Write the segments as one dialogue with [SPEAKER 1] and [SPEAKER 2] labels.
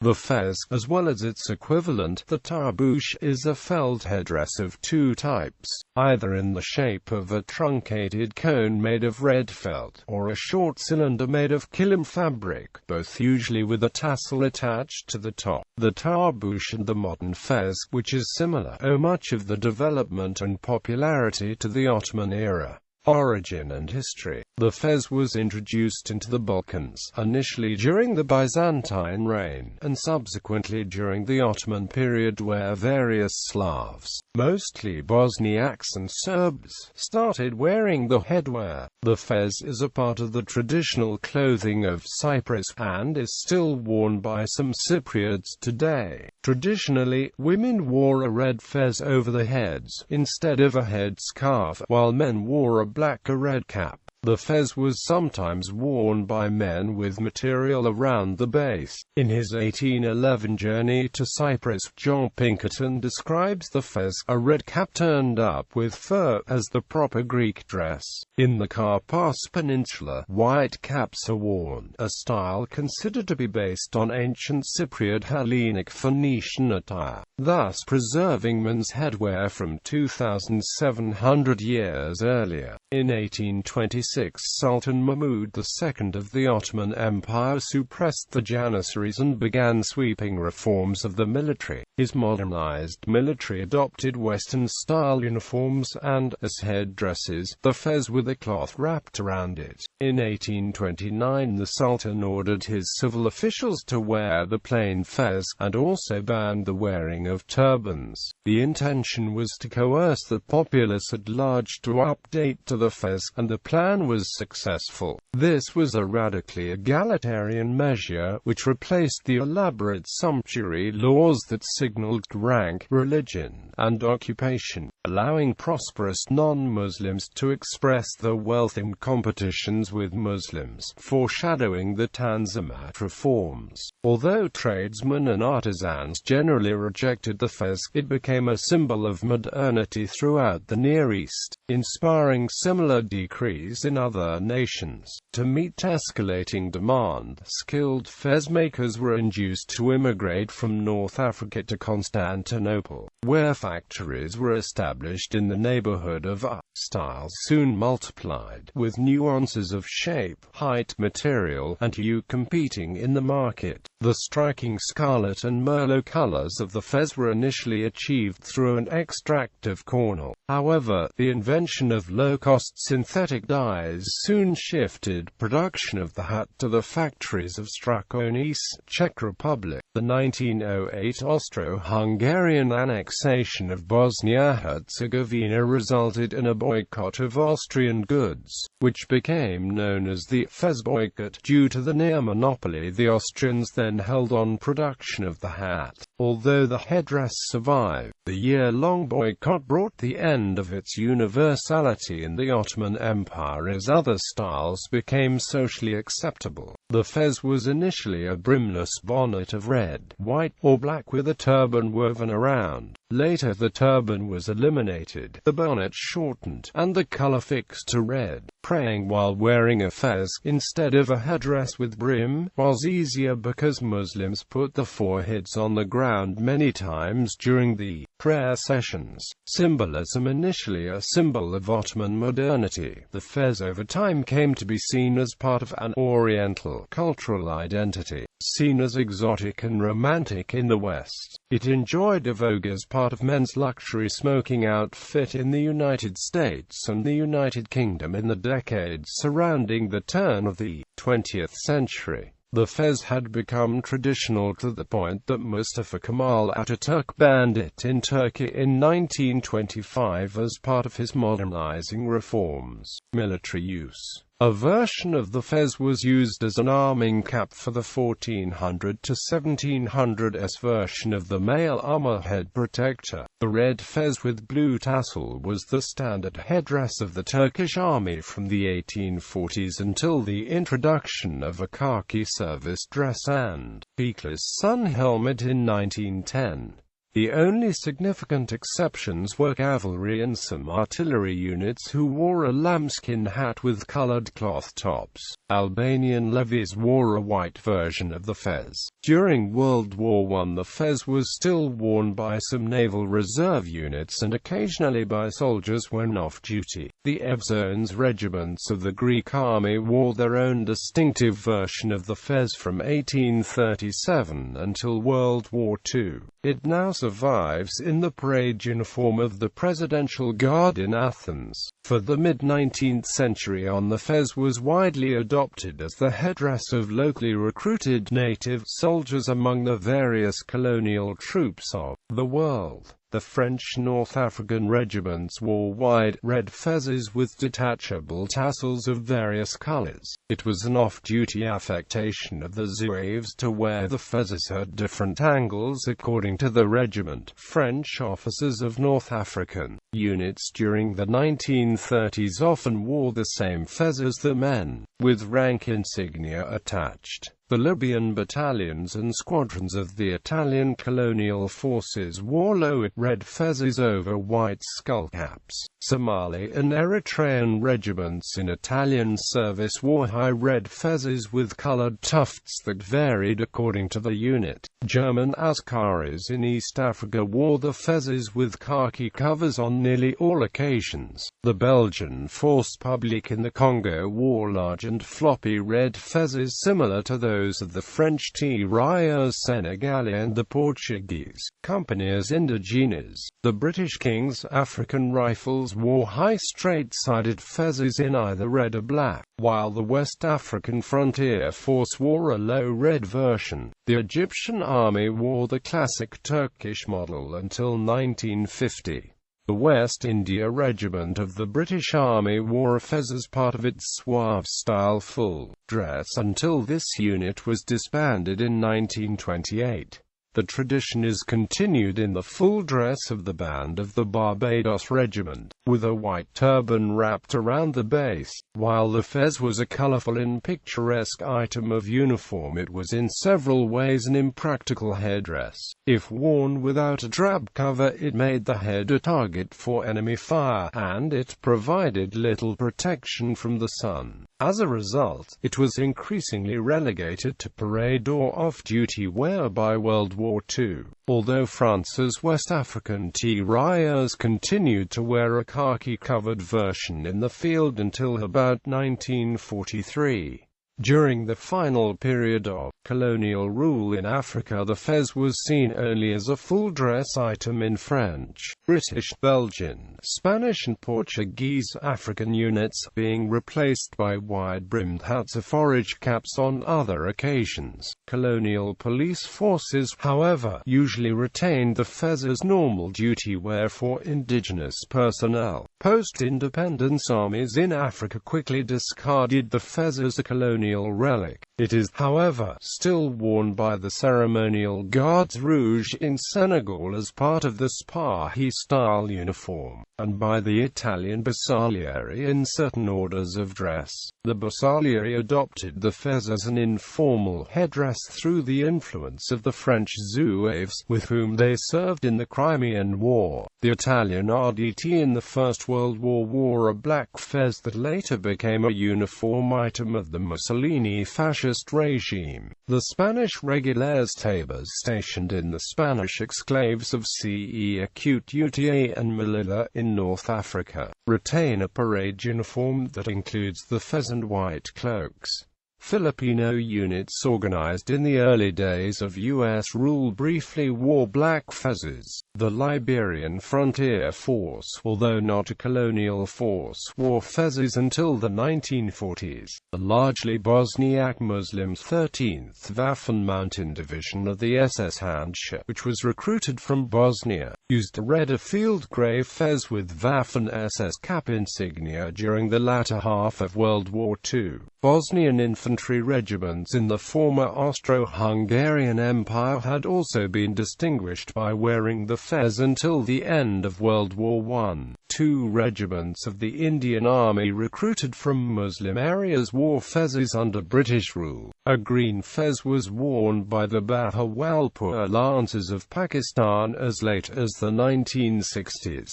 [SPEAKER 1] The fez, as well as its equivalent, the tarboosh, is a felt headdress of two types, either in the shape of a truncated cone made of red felt, or a short cylinder made of kilim fabric, both usually with a tassel attached to the top. The tarboosh and the modern fez, which is similar, owe much of the development and popularity to the Ottoman era. Origin and history. The fez was introduced into the Balkans, initially during the Byzantine reign, and subsequently during the Ottoman period, where various Slavs, mostly Bosniaks and Serbs, started wearing the headwear. The fez is a part of the traditional clothing of Cyprus, and is still worn by some Cypriots today. Traditionally, women wore a red fez over their heads, instead of a headscarf, while men wore a black or red cap. The fez was sometimes worn by men with material around the base. In his 1811 journey to Cyprus, John Pinkerton describes the fez, a red cap turned up with fur, as the proper Greek dress. In the Karpas Peninsula, white caps are worn, a style considered to be based on ancient Cypriot Hellenic Phoenician attire, thus preserving men's headwear from 2,700 years earlier. In 1826, Sultan Mahmud II of the Ottoman Empire suppressed the Janissaries and began sweeping reforms of the military. His modernized military adopted Western-style uniforms and, as headdresses, the fez with a cloth wrapped around it. In 1829 the Sultan ordered his civil officials to wear the plain fez, and also banned the wearing of turbans. The intention was to coerce the populace at large to update to the fez, and the plan was successful. This was a radically egalitarian measure, which replaced the elaborate sumptuary laws that signaled rank, religion, and occupation, allowing prosperous non-Muslims to express their wealth in competitions with Muslims, foreshadowing the Tanzimat reforms. Although tradesmen and artisans generally rejected the fez, it became a symbol of modernity throughout the Near East, inspiring similar decrees in other nations. To meet escalating demand, skilled fez makers were induced to immigrate from North Africa to Constantinople, where factories were established in the neighborhood of styles soon multiplied, with nuances of shape, height, material, and hue competing in the market. The striking scarlet and merlot colors of the fez were initially achieved through an extract of cornel. However, the invention of low-cost synthetic dyes soon shifted production of the hat to the factories of Strakonice, Czech Republic. The 1908 Austro-Hungarian annexation of Bosnia-Herzegovina resulted in a boycott of Austrian goods, which became known as the fez boycott. Due to the near monopoly the Austrians then held on production of the hat. Although the headdress survived, the year-long boycott brought the end of its universality in the Ottoman Empire as other styles became socially acceptable. The fez was initially a brimless bonnet of red, white, or black with a turban woven around. Later the turban was eliminated, the bonnet shortened, and the color fixed to red. Praying while wearing a fez, instead of a headdress with brim, was easier because Muslims put their foreheads on the ground many times during the prayer sessions. Symbolism. Initially a symbol of Ottoman modernity, the fez over time came to be seen as part of an Oriental cultural identity. Seen as exotic and romantic in the West, it enjoyed a vogue as part of men's luxury smoking outfit in the United States and the United Kingdom in the decades surrounding the turn of the 20th century. The fez had become traditional to the point that Mustafa Kemal Ataturk banned it in Turkey in 1925 as part of his modernizing reforms. Military use. A version of the fez was used as an arming cap for the 1400 to 1700s version of the male armor head protector. The red fez with blue tassel was the standard headdress of the Turkish army from the 1840s until the introduction of a khaki service dress and peakless sun helmet in 1910. The only significant exceptions were cavalry and some artillery units who wore a lambskin hat with colored cloth tops. Albanian levies wore a white version of the fez. During World War I, the fez was still worn by some naval reserve units and occasionally by soldiers when off duty. The Evzones regiments of the Greek army wore their own distinctive version of the fez from 1837 until World War II. It now survives in the parade uniform of the Presidential Guard in Athens. For the mid-19th century on, the fez was widely adopted as the headdress of locally recruited native soldiers among the various colonial troops of the world. The French North African regiments wore wide, red fezes with detachable tassels of various colors. It was an off-duty affectation of the Zouaves to wear the fezes at different angles according to the regiment. French officers of North African units during the 1930s often wore the same fez as the men, with rank insignia attached. The Libyan battalions and squadrons of the Italian colonial forces wore low red fezes over white skullcaps. Somali and Eritrean regiments in Italian service wore high red fezes with colored tufts that varied according to the unit. German askaris in East Africa wore the fezes with khaki covers on nearly all occasions. The Belgian Force Publique in the Congo wore large and floppy red fezes similar to those of the French tirailleurs sénégalais and the Portuguese Companhias Indigenas. The British King's African Rifles wore high straight-sided fezes in either red or black, while the West African Frontier Force wore a low red version. The Egyptian Army wore the classic Turkish model until 1950. The West India Regiment of the British Army wore a fez as part of its Zouave-style full dress until this unit was disbanded in 1928. The tradition is continued in the full dress of the band of the Barbados Regiment, with a white turban wrapped around the base. While the fez was a colorful and picturesque item of uniform, it was in several ways an impractical headdress. If worn without a drab cover, it made the head a target for enemy fire, and it provided little protection from the sun. As a result, it was increasingly relegated to parade or off-duty wear by World War II, although France's West African tirailleurs continued to wear a khaki-covered version in the field until about 1943. During the final period of colonial rule in Africa, the fez was seen only as a full-dress item in French, British, Belgian, Spanish and Portuguese African units, being replaced by wide-brimmed hats or forage caps on other occasions. Colonial police forces, however, usually retained the fez as normal duty wear for indigenous personnel. Post-independence armies in Africa quickly discarded the fez as a colonial relic. It is, however, still worn by the ceremonial Gardes Rouges in Senegal as part of the Spahi-style uniform, and by the Italian Bersaglieri in certain orders of dress. The Bersaglieri adopted the fez as an informal headdress through the influence of the French Zouaves, with whom they served in the Crimean War. The Italian RDT in the First World War wore a black fez that later became a uniform item of the Mussolini fascist regime. The Spanish Regulars Tabors stationed in the Spanish exclaves of Ceuta and Melilla in North Africa retain a parade uniform that includes the fez and white cloaks. Filipino units organized in the early days of U.S. rule briefly wore black fezes. The Liberian Frontier Force, although not a colonial force, wore fezes until the 1940s. The largely Bosniak Muslim 13th Waffen Mountain Division of the SS Handschar, which was recruited from Bosnia, used a red or field grey fez with Waffen SS cap insignia during the latter half of World War II. Bosnian infantry regiments in the former Austro-Hungarian Empire had also been distinguished by wearing the fez until the end of World War I. 2 regiments of the Indian Army recruited from Muslim areas wore fezzes under British rule. A green fez was worn by the Bahawalpur Lancers of Pakistan as late as the 1960s.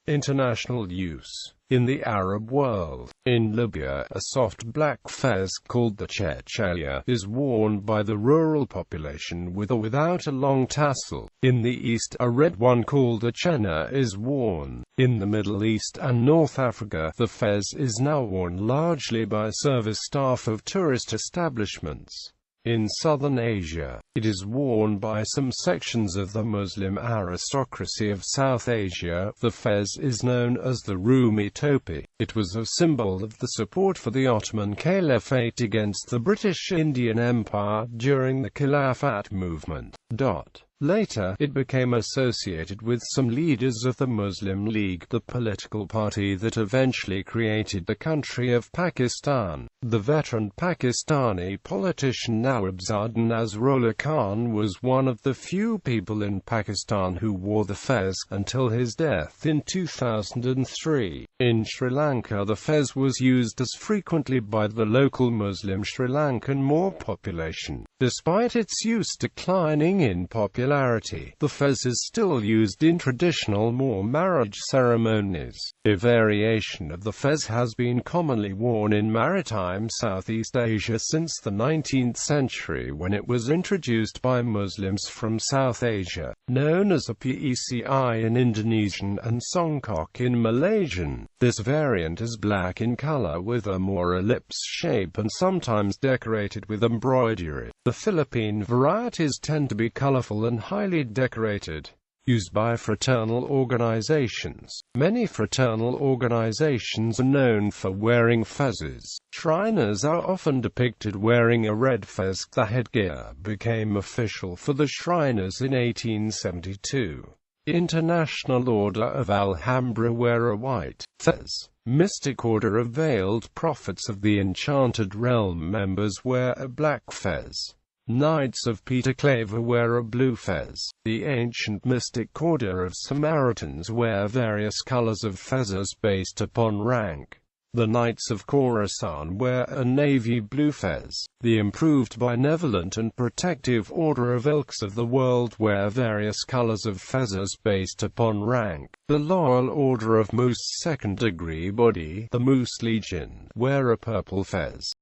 [SPEAKER 1] International use. In the Arab world. In Libya, a soft black fez called the chechaya is worn by the rural population with or without a long tassel. In the East, a red one called a chenna is worn. In the Middle East and North Africa, the fez is now worn largely by service staff of tourist establishments. In southern Asia, it is worn by some sections of the Muslim aristocracy of South Asia. The fez is known as the Rumi topi. It was a symbol of the support for the Ottoman Caliphate against the British Indian Empire during the Khilafat movement. Later, it became associated with some leaders of the Muslim League, the political party that eventually created the country of Pakistan. The veteran Pakistani politician Nawabzada Nasrullah Khan was one of the few people in Pakistan who wore the fez, until his death in 2003. In Sri Lanka, the fez was used as frequently by the local Muslim Sri Lankan Moor population. Despite its use declining in popularity, the fez is still used in traditional Moor marriage ceremonies. A variation of the fez has been commonly worn in maritime Southeast Asia since the 19th century, when it was introduced by Muslims from South Asia, known as a peci in Indonesian and songkok in Malaysian. This variant is black in color with a more ellipse shape and sometimes decorated with embroidery. The Philippine varieties tend to be colorful and highly decorated. Used by fraternal organizations. Many fraternal organizations are known for wearing fezzes. Shriners are often depicted wearing a red fez. The headgear became official for the Shriners in 1872. International Order of Alhambra wear a white fez. Mystic Order of Veiled Prophets of the Enchanted Realm members wear a black fez. Knights of Peter Claver wear a blue fez. The ancient mystic order of Samaritans wear various colors of fezzes based upon rank. The Knights of Khorasan wear a navy blue fez. The improved benevolent and protective order of Elks of the World wear various colors of fezzes based upon rank. The Loyal Order of Moose Second Degree Body, the Moose Legion, wear a purple fez.